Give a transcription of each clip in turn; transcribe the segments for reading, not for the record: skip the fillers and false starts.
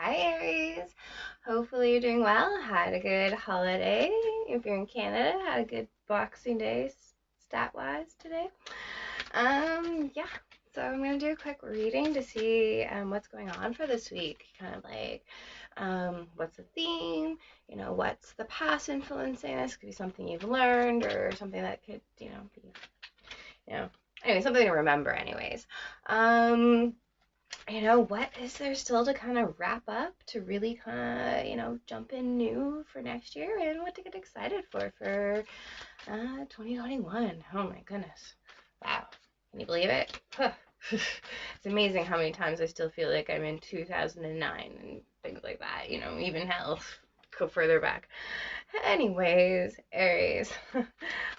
Hi Aries. Hopefully you're doing well. Had a good holiday. If you're in Canada, had a good Boxing Day stat-wise today. Yeah. So I'm gonna do a quick reading to see what's going on for this week. Kind of like what's the theme? What's the past influencing this? Could be something you've learned or something that could, be, you know, anyway, something to remember anyways. What is there still to kind of wrap up to really kind of, jump in new for next year and what to get excited for 2021. Oh my goodness. Wow. Can you believe it? It's amazing how many times I still feel like I'm in 2009 and things like that, even hell, go further back. Anyways, Aries,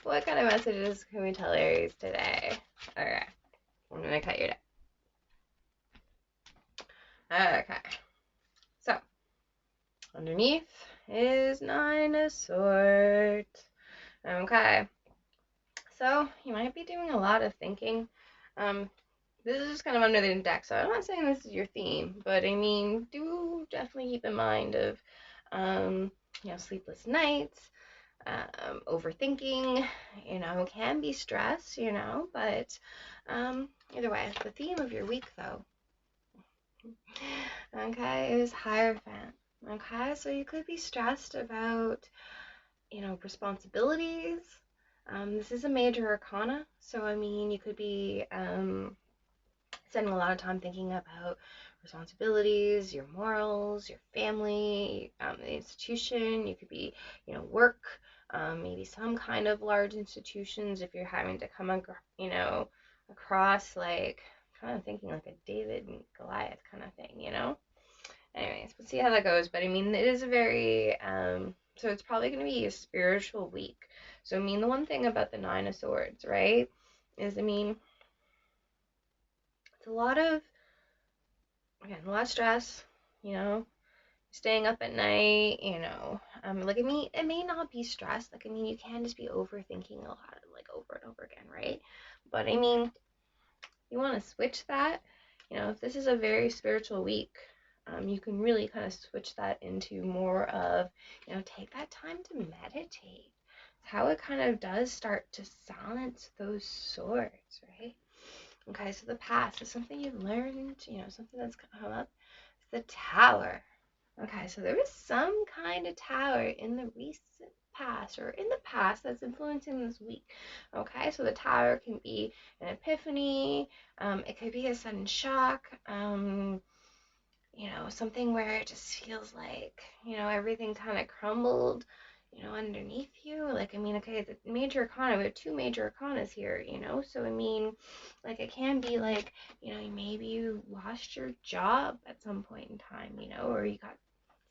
what kind of messages can we tell Aries today? Okay, I'm gonna cut your deck. Okay. So, underneath is Nine of Swords. Okay. So, you might be doing a lot of thinking. This is just kind of under the deck, so I'm not saying this is your theme, but I mean, do definitely keep in mind of, sleepless nights, overthinking, can be stress, but either way, the theme of your week, though, okay, is Hierophant. Okay, so you could be stressed about, responsibilities. This is a major arcana, so I mean, you could be spending a lot of time thinking about responsibilities, your morals, your family, the institution. You could be, work, maybe some kind of large institutions if you're having to come, across like kind of thinking like a David and Goliath kind of thing. Anyways, we'll see how that goes. But I mean, it is a very so it's probably going to be a spiritual week. So I mean, the one thing about the Nine of Swords, right, is I mean, it's a lot of stress, you know, staying up at night, like it may not be stress. Like I mean, you can just be overthinking a lot, like over and over again, right? But I mean, you want to switch that. If this is a very spiritual week, you can really kind of switch that into more of, take that time to meditate. How it kind of does start to silence those swords, right? Okay, so the past is something you've learned, something that's come up. The tower. Okay, so there is some kind of tower in the recent past or in the past that's influencing this week. Okay, so the tower can be an epiphany, it could be a sudden shock, something where it just feels like, everything kind of crumbled, underneath you. Like, I mean, okay, the major arcana, we have two major arcanas here, so I mean, like, it can be like, maybe you lost your job at some point in time, or you got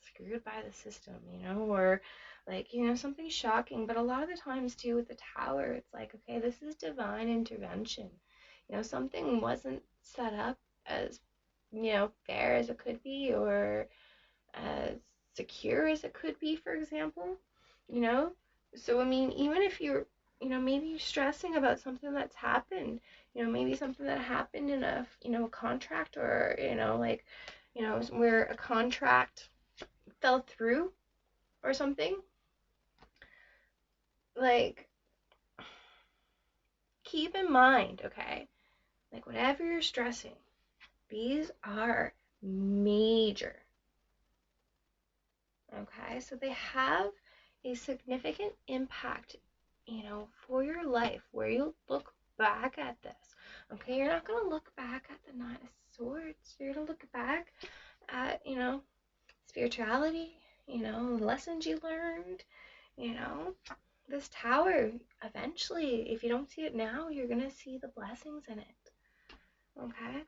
screwed by the system, or like, something shocking. But a lot of the times, too, with the tower, it's like, okay, this is divine intervention. Something wasn't set up as fair as it could be or as secure as it could be, for example, you know? So, I mean, even if you're, maybe you're stressing about something that's happened, maybe something that happened in a contract or, like, where a contract fell through or something, like, keep in mind, okay? Like, whatever you're stressing, these are major. Okay, so they have a significant impact, for your life where you look back at this. Okay, you're not going to look back at the Nine of Swords. You're going to look back at, spirituality, lessons you learned, you know. This tower, eventually, if you don't see it now, you're going to see the blessings in it. Okay?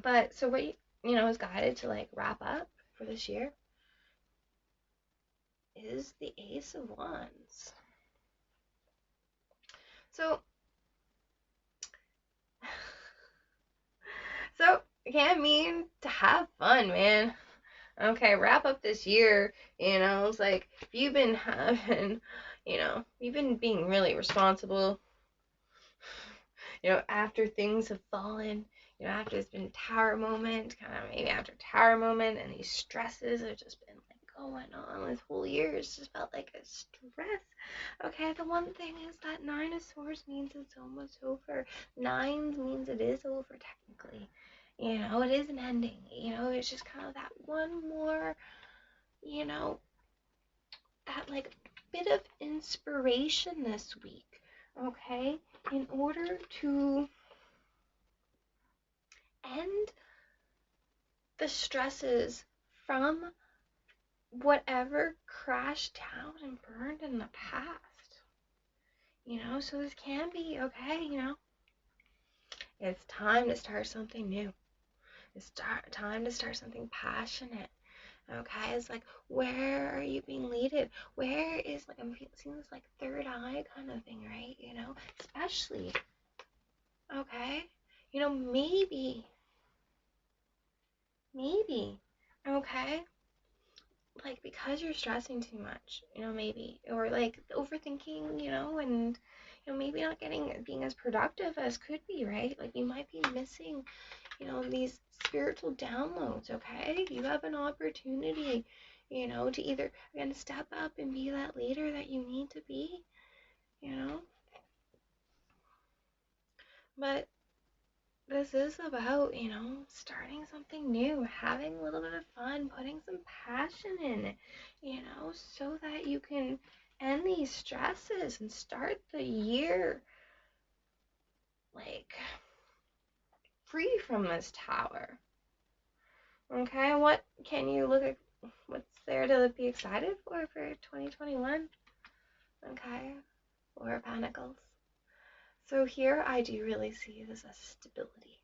But so what is guided to like wrap up for this year is the Ace of Wands. So, so it can't mean to have fun, man. Okay, wrap up this year. It's like if you've been having, you've been being really responsible. After things have fallen, you know, after it's been tower moment, kind of maybe after tower moment, and these stresses have just been like going on this whole year. It's just felt like a stress. Okay, the one thing is that Nine of Swords means it's almost over. Nines means it is over technically. You know, it is an ending. You know, it's just kind of that one more, you know, that like bit of inspiration this week. Okay, in order to end the stresses from whatever crashed down and burned in the past. You know, so this can be okay, you know. It's time to start something new. It's time to start something passionate. Okay, it's like, where are you being leaded? Where is, like, I'm seeing this like third eye kind of thing, right? You know, especially, okay, you know, maybe, okay, like because you're stressing too much, you know, maybe, or like overthinking, you know, and you know, maybe not being as productive as could be, right? Like you might be missing, you know, these spiritual downloads. Okay, you have an opportunity, you know, to either again step up and be that leader that you need to be, you know, but this is about, you know, starting something new, having a little bit of fun, putting some passion in it, you know, so that you can end these stresses and start the year like free from this tower. Okay, what can you look at? What's there to be excited for 2021? Okay, Four of Pentacles. So here I do really see this as stability.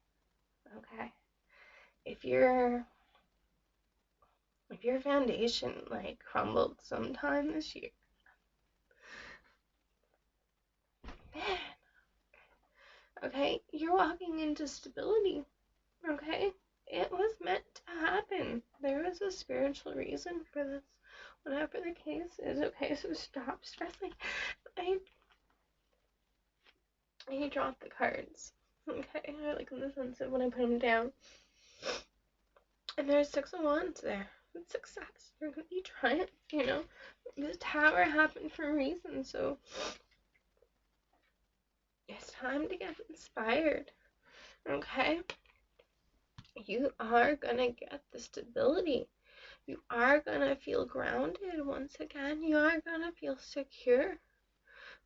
Okay, if your foundation like crumbled sometime this year, man, okay, you're walking into stability. Okay, it was meant to happen. There was a spiritual reason for this. Whatever the case is, okay, so stop stressing. I dropped the cards. Okay, like in the sense of when I put them down. And there's Six of Wands there. It's success. You're gonna be triumph, you know. The tower happened for a reason, so it's time to get inspired. Okay? You are gonna get the stability. You are gonna feel grounded once again. You are gonna feel secure.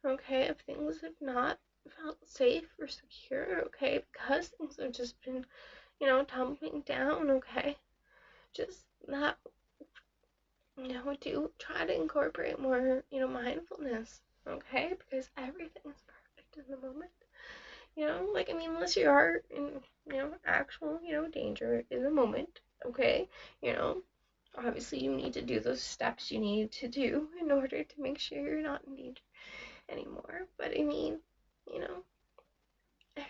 Okay, if things have not felt safe or secure, okay, because things have just been, you know, tumbling down, okay, just that, you know, do try to incorporate more, you know, mindfulness, okay, because everything's perfect in the moment, you know, like, I mean, unless you are in, you know, actual, you know, danger in the moment, okay, you know, obviously you need to do those steps you need to do in order to make sure you're not in danger anymore, but I mean, you know,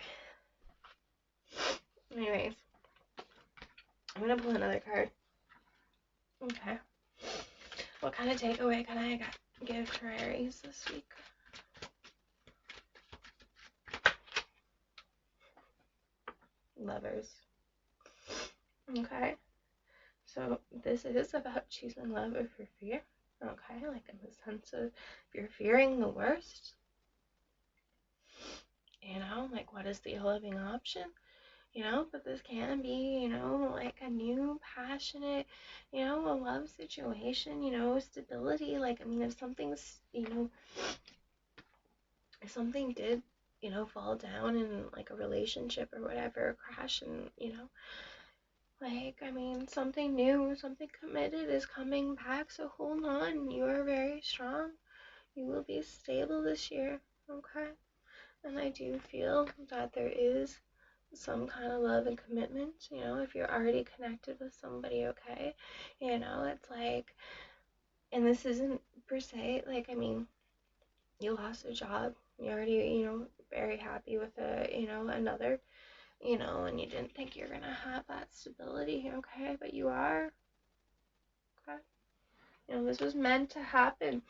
anyways, I'm gonna pull another card. Okay. What kind of takeaway can I give for Aries this week? Lovers. Okay. So this is about choosing love over fear. Okay, like in the sense of if you're fearing the worst, you know, like what is the living option? You know, but this can be, you know, like a new passionate, you know, a love situation, you know, stability. Like, I mean, if something's, you know, if something did, you know, fall down in like a relationship or whatever, crash, and, you know, like, I mean, something new, something committed is coming back, so hold on. You are very strong. You will be stable this year, okay? And I do feel that there is some kind of love and commitment, you know, if you're already connected with somebody, okay? You know, it's like, and this isn't per se, like, I mean, you lost a job, you already, you know, very happy with you know, another, you know, and you didn't think you're gonna have that stability, okay? But you are, okay? You know, this was meant to happen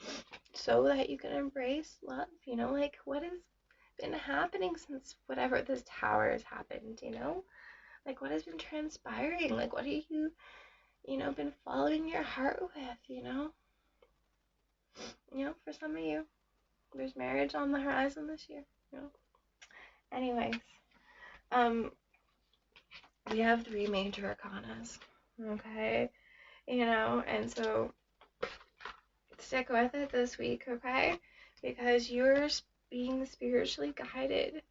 so that you can embrace love, you know, like what has been happening since whatever this tower has happened, you know? Like, what has been transpiring? Like, what have you, been following your heart with, for some of you, there's marriage on the horizon this year. Anyways, um, we have three major arcanas, okay? And so stick with it this week, okay? Because you're being spiritually guided,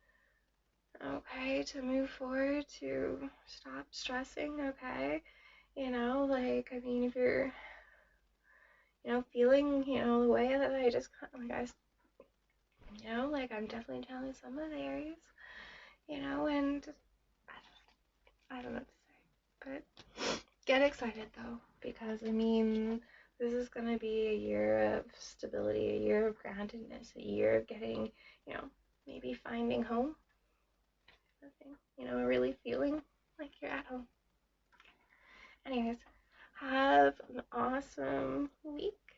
okay, to move forward, to stop stressing, okay? If you're, feeling, the way that I just, I'm definitely telling some of the Aries, and I don't know what to say, but get excited though, because this is gonna be a year of stability, a year of groundedness, a year of getting, maybe finding home, really feeling like you're at home. Anyways, have an awesome week.